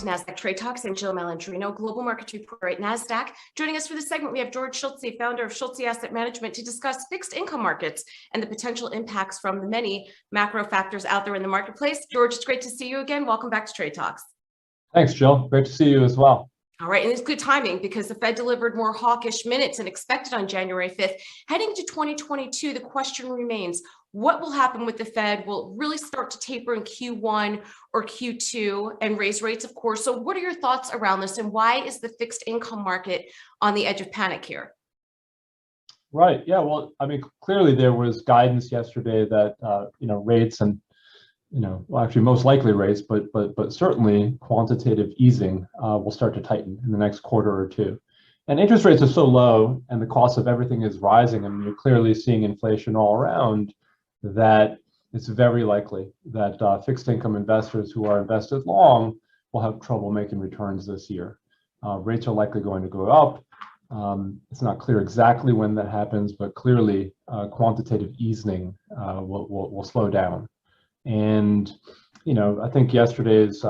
to Nasdaq Trade Talks. I'm Jill Malandrino, Global Market Report at Nasdaq. Joining us for this segment, we have George Schultze, founder of Schultze Asset Management, to discuss fixed income markets and the potential impacts from the many macro factors out there in the marketplace. George, it's great to see you again. Welcome back to Trade Talks. Thanks, Jill. Great to see you as well. All right, and it's good timing because the Fed delivered more hawkish minutes than expected on January 5th. Heading to 2022, the question remains, what will happen with the Fed? Will it really start to taper in Q1 or Q2 and raise rates, of course? So what are your thoughts around this, and why is the fixed income market on the edge of panic here? Right. Yeah. Well, I mean, clearly there was guidance yesterday that rates and well, actually most likely rates, but certainly quantitative easing will start to tighten in the next quarter or two. And interest rates are so low, and the cost of everything is rising, and you're clearly seeing inflation all around, that it's very likely that fixed income investors who are invested long will have trouble making returns this year. Rates are likely going to go up. It's not clear exactly when that happens, but clearly quantitative easing will slow down. And I think yesterday's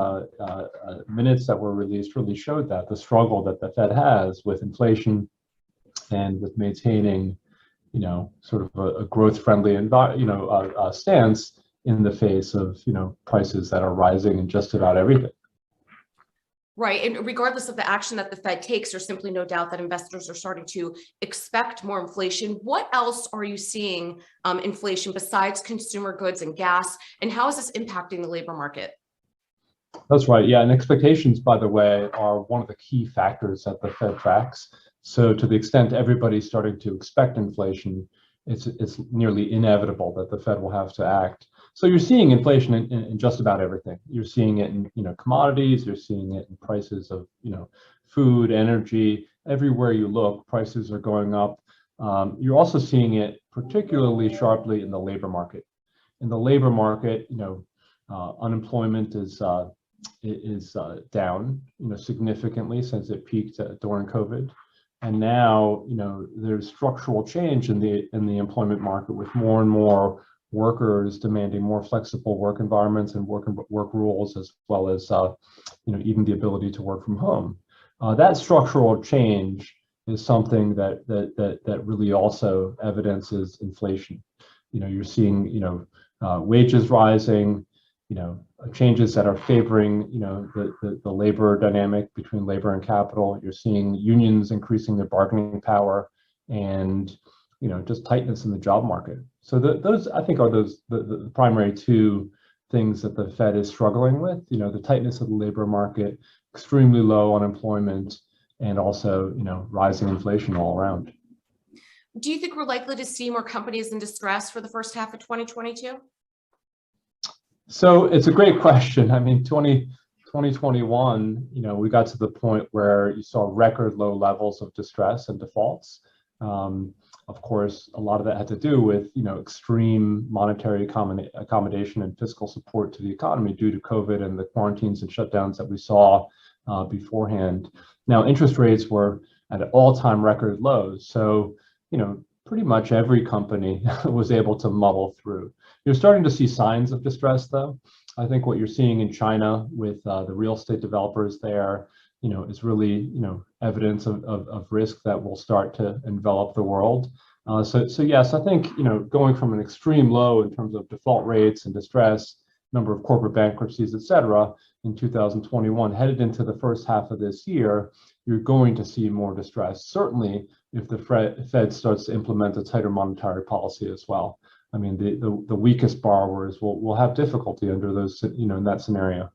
minutes that were released really showed that the struggle that the Fed has with inflation and with maintaining sort of a growth-friendly stance in the face of prices that are rising in just about everything. Right, and regardless of the action that the Fed takes, there's simply no doubt that investors are starting to expect more inflation. What else are you seeing inflation besides consumer goods and gas, and how is this impacting the labor market? That's right, yeah, and expectations, by the way, are one of the key factors that the Fed tracks. So to the extent everybody's starting to expect inflation, it's nearly inevitable that the Fed will have to act. So you're seeing inflation in just about everything. You're seeing it in commodities. You're seeing it in prices of food, energy. Everywhere you look, prices are going up. You're also seeing it particularly sharply in the labor market. In the labor market, unemployment is down significantly since it peaked during COVID. And now there's structural change in the employment market, with more and more workers demanding more flexible work environments and work rules, as well as even the ability to work from home. That structural change is something that really also evidences inflation. You're seeing wages rising, changes that are favoring the labor dynamic between labor and capital. You're seeing unions increasing their bargaining power, and just tightness in the job market. So those, I think, are the primary two things that the Fed is struggling with. The tightness of the labor market, extremely low unemployment, and also rising inflation all around. Do you think we're likely to see more companies in distress for the first half of 2022? So it's a great question. I mean, 2021, we got to the point where you saw record low levels of distress and defaults. Of course, a lot of that had to do with extreme monetary accommodation and fiscal support to the economy due to COVID and the quarantines and shutdowns that we saw beforehand. Now, interest rates were at all-time record lows, so pretty much every company was able to muddle through. You're starting to see signs of distress, though. I think what you're seeing in China with the real estate developers there, is really evidence of risk that will start to envelop the world. So yes, I think going from an extreme low in terms of default rates and distress, number of corporate bankruptcies, et cetera, in 2021, headed into the first half of this year, you're going to see more distress. Certainly, if the Fed starts to implement a tighter monetary policy as well. I mean, the weakest borrowers will have difficulty under those, in that scenario.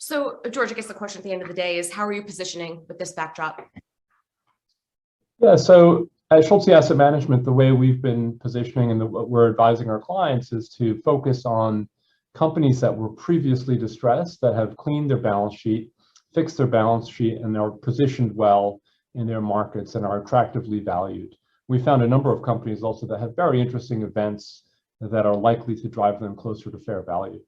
So, George, I guess the question at the end of the day is, how are you positioning with this backdrop? Yeah, so at Schultze Asset Management, the way we've been positioning and what we're advising our clients is to focus on companies that were previously distressed, that have cleaned their balance sheet, fixed their balance sheet, and are positioned well in their markets and are attractively valued. We found a number of companies also that have very interesting events that are likely to drive them closer to fair value.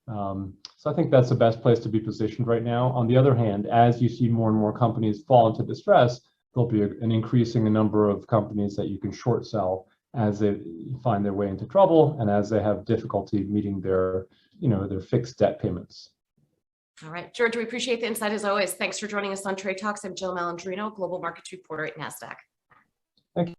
So I think that's the best place to be positioned right now. On the other hand, as you see more and more companies fall into distress, there'll be an increasing number of companies that you can short sell as they find their way into trouble and as they have difficulty meeting their fixed debt payments. All right, George, we appreciate the insight as always. Thanks for joining us on Trade Talks. I'm Jill Malandrino, Global Markets Reporter at Nasdaq. Thank you.